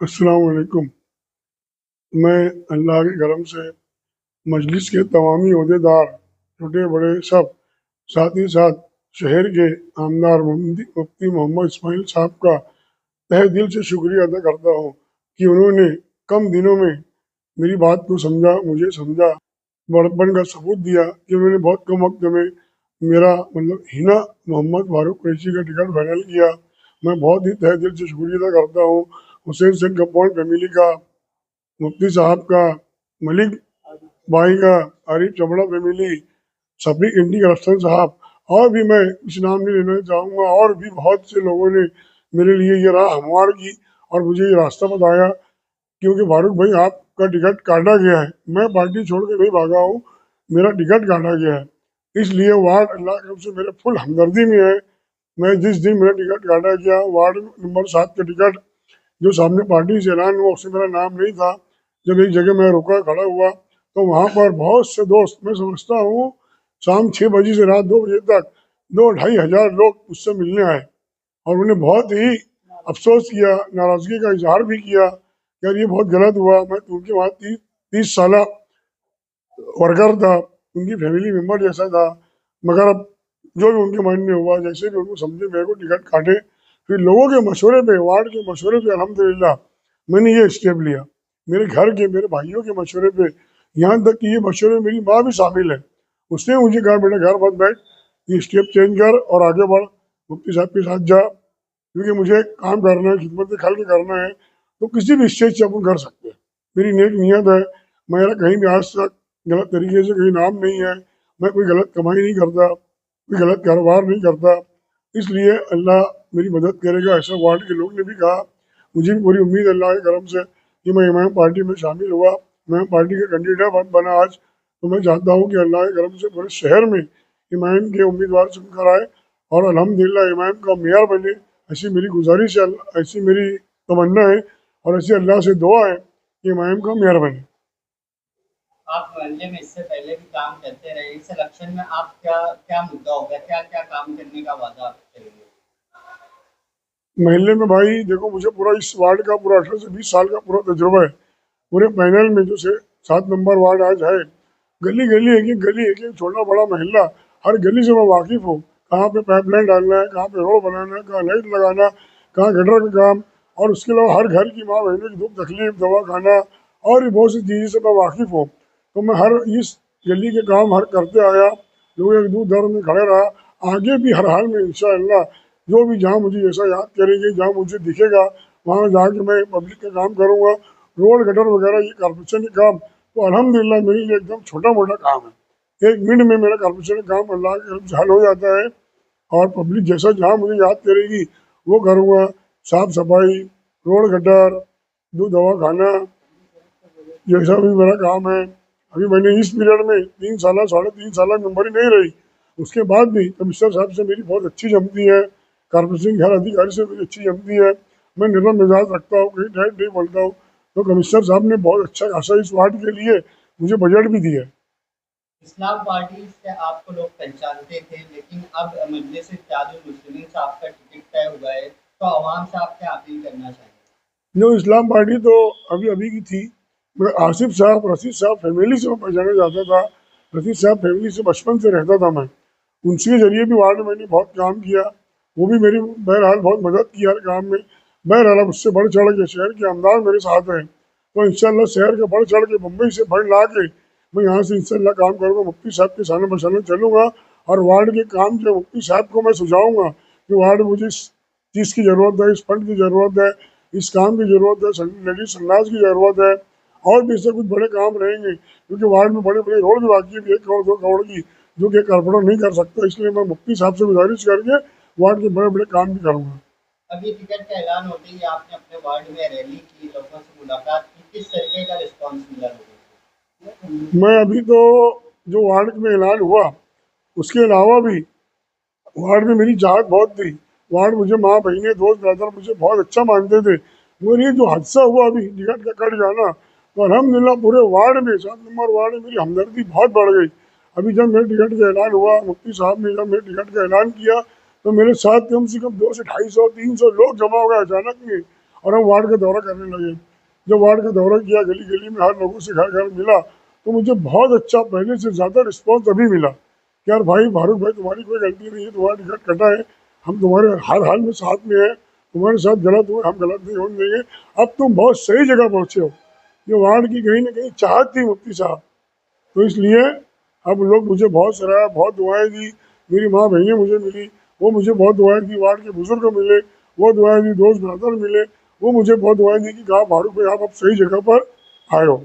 अस्सलाम वालेकुम। मैं अल्लाह के करम से मजलिस के तमामी ओहदेदार छोटे बड़े सब, साथ ही साथ शहर के आमदार मुफ्ती मोहम्मद इस्माइल साहब का तहे दिल से शुक्रिया अदा करता हूँ कि उन्होंने कम दिनों में मेरी बात को समझा, मुझे समझा, बड़प्पन का सबूत दिया कि उन्होंने बहुत कम वक्त में मेरा मतलब हिना मोहम्मद फारूक कुरैशी का टिकट फाइनल किया। मैं बहुत ही तहे दिल से शुक्रिया अदा करता हूँ हुसैन सेन कंपाउंड फैमिली का, मुफ्ती साहब का, मलिक भाई का, आरिफ चमड़ा फैमिली, शफीक इंडी अफसर साहब, और भी मैं कुछ नाम नहीं लेना चाहूँगा। और भी बहुत से लोगों ने मेरे लिए ये राह हमवार की और मुझे ये रास्ता बताया, क्योंकि फारूक भाई आपका टिकट काटा गया है, मैं पार्टी छोड़ के नहीं भागा हूँ, मेरा टिकट काटा गया है। इसलिए वार्ड अल्लाह की तरफ से मेरे फुल हमदर्दी में है। मैं जिस दिन मेरा टिकट काटा गया, वार्ड नंबर 7 का टिकट जो सामने पार्टी से ऐलान हुआ उसमें मेरा नाम नहीं था, जब एक जगह मैं रुका खड़ा हुआ तो वहाँ पर बहुत से दोस्त, मैं समझता हूँ शाम 6 बजे से रात 2 बजे तक 2-2.5 हज़ार लोग मुझसे मिलने आए और उन्हें बहुत ही अफसोस किया, नाराज़गी का इजहार भी किया, यार ये बहुत गलत हुआ। मैं तो उनके वहाँ 30 साल वर्कर था, उनकी फैमिली मेम्बर जैसा था, मगर अब जो भी उनके माइंड में हुआ, जैसे भी उनको समझे मेरे को टिकट काटे। फिर लोगों के मशवरे पे, वार्ड के मशवरे पे अल्हम्दुलिल्लाह मैंने ये स्टेप लिया, मेरे घर के, मेरे भाइयों के मशवरे पे, यहाँ तक कि ये मशवरे में मेरी माँ भी शामिल है। उसने मुझे कहा बेटा घर मत बैठ, ये स्टेप चेंज कर और आगे बढ़, मुफ्ती साहब के साथ जा, क्योंकि मुझे काम करना है, खिदमत खल्क करना है, तो किसी भी स्टेज से अपन कर सकते हैं। मेरी नेक नीयत है, मेरा कहीं भी आज तक गलत तरीके से कहीं नाम नहीं है, मैं कोई गलत कमाई नहीं करता, कोई गलत कारोबार नहीं करता, इसलिए अल्लाह मेरी मदद करेगा। ऐसा वार्ड के लोग ने भी कहा। मुझे भी पूरी उम्मीद अल्लाह के करम से कि मैं इमाम पार्टी में शामिल हुआ, मैं पार्टी का कैंडिडेट बना आज, तो मैं चाहता हूँ कि अल्लाह के करम से पूरे शहर में इमाम के उम्मीदवार चुनकर आए और अल्हम्दुलिल्लाह इमाम का मेयर बने, ऐसी मेरी गुजारिश है, ऐसी मेरी तमन्ना है और ऐसी अल्लाह से दुआ है कि इमाम का मेयर बने। आप मोहल्ले में इससे पहले भी काम करते रहे, इस इलेक्शन में आप क्या क्या मुद्दा होगा, क्या क्या काम करने का वादा आप करेंगे? महल्ले में भाई देखो, मुझे पूरा इस वार्ड का पूरा 18 से 20 साल का पूरा तजुर्बा है। पूरे पैनल में जो से 7 नंबर वार्ड आज है, गली गली एक एक छोटा बड़ा मोहल्ला, हर गली से मैं वाकिफ हूँ। कहाँ पे पाइपलाइन डालना है, कहाँ पे रोड बनाना है, कहाँ लाइट लगाना, कहाँ गटर का काम, और उसके अलावा हर घर की माँ बहनों की दुख तकलीफ, दवा खाना और भी बहुत सी चीज़ों से मैं वाकिफ हूँ। तो मैं हर इस गली के काम हर करते आया, लोगों के दुख दर्द में खड़े रहा, आगे भी हर हाल में इंशाअल्लाह जो भी जहाँ मुझे जैसा याद करेंगे, जहाँ मुझे दिखेगा वहाँ जाके मैं पब्लिक का काम करूँगा। रोड गटर वगैरह ये कॉर्पोरेशन के काम तो अल्हम्दुलिल्लाह मेरे लिए एकदम छोटा मोटा काम है, 1 मिनट में मेरा कॉर्पोरेशन का काम अल्लाह के तरफ से हल हो जाता है। और पब्लिक जैसा जहाँ मुझे याद करेगी वो करूँगा। साफ सफाई, रोड गटर, दूध दवा खाना, जैसा भी मेरा काम है। अभी मैंने इस पीरियड में 3 साल 3.5 साल मेंबरी नहीं रही, उसके बाद भी कमिश्नर साहब से मेरी बहुत अच्छी जमती है, कॉर्पोरेशन के हर अधिकारी से मेरी अच्छी जमती है। मैं नरम मिजाज रखता हूँ, कहीं डायरेक्ट नहीं बोलता हूँ, तो कमिश्नर साहब ने बहुत अच्छा खासा इस वार्ड के लिए मुझे बजट भी दिया है। इस्लाम पार्टी से आपको लोग पहचानते थे, लेकिन अब मजलिस इत्तेहादुल मुस्लिमीन से आपका टिकट तय हुआ है, तो आवाम से आप क्या अपील करना चाहेंगे? जो इस्लाम पार्टी तो अभी अभी की थी, मगर आसिफ साहब, रशीद साहब फैमिली से मैं पहचाना जाता था। रशीद साहब फैमिली से बचपन से रहता था मैं, उनके जरिए भी वार्ड में मैंने बहुत काम किया, वो भी मेरी बहरहाल बहुत मदद की हर काम में। बहरहाल अब उससे बढ़ चढ़ के शहर के आमदार मेरे साथ हैं, तो इंशाल्लाह शहर के बढ़ चढ़ के मुंबई से बढ़ ला के मैं यहाँ से इंशाल्लाह काम करूँगा, मुफ्ती साहब के सामने मसाला चलूँगा और वार्ड के काम जो मुफ्ती साहब को मैं सुझाऊँगा कि वार्ड में मुझे इस चीज़ की ज़रूरत है, इस फंड की ज़रूरत है, इस काम की ज़रूरत है, लेडीज संडास की ज़रूरत है, और भी इससे कुछ बड़े काम रहेंगे, क्योंकि वार्ड में बड़े बड़े रोड भी बाकी है 1 करोड़ 2 करोड़ की, जो कि कारपोरेटर नहीं कर सकता। इसलिए मैं मुफ्ती साहब से गुजारिश करके वार्ड के बड़े बड़े काम भी करूँगा। अभी टिकट का ऐलान होते ही आपने अपने वार्ड में रैली की, लोगों से मुलाकात की, किस तरीके का रिस्पॉन्स मिला लोगों से? मैं अभी तो जो वार्ड में ऐलान हुआ उसके अलावा भी वार्ड में मेरी चाहत बहुत थी, वार्ड मुझे माँ बहनें दोस्त ब्रदर मुझे बहुत अच्छा मानते थे, मगर ये जो हादसा हुआ अभी टिकट का कट जाना, तो अल्हम्दुलिल्लाह पूरे वार्ड में 7 नंबर वार्ड में मेरी हमदर्दी बहुत बढ़ गई। अभी जब मेरे टिकट का ऐलान हुआ, मुफ्ती साहब ने जब मेरे टिकट का ऐलान किया, तो मेरे साथ कम से कम 200 से 250 300 लोग जमा हो गए अचानक में, और हम वार्ड का दौरा करने लगे। जब वार्ड का दौरा किया, गली गली में हर लोगों से घर घर मिला, तो मुझे बहुत अच्छा, पहले से ज़्यादा रिस्पॉन्स अभी मिला कि यार भाई फारूक भाई, तुम्हारी कोई गलती नहीं है, तुम्हारा टिकट कटा है, हम तुम्हारे हर हाल में साथ में हैं, तुम्हारे साथ गलत हुए हम गलत नहीं होने देंगे, अब तुम बहुत सही जगह पहुँचे हो। ये वार्ड की कहीं ना कहीं चाहत थी मुफ्ती साहब। तो इसलिए अब लोग मुझे बहुत सराहा, बहुत दुआएं दी, मेरी माँ बहनें मुझे मिली, वो मुझे बहुत दुआएं दी, वार्ड के बुजुर्ग मिले, वो दुआएं दी, दोस्त ब्रदर मिले, वो मुझे बहुत दुआएं दी कि कहा फारूक भाई आप अब सही जगह पर आए हो।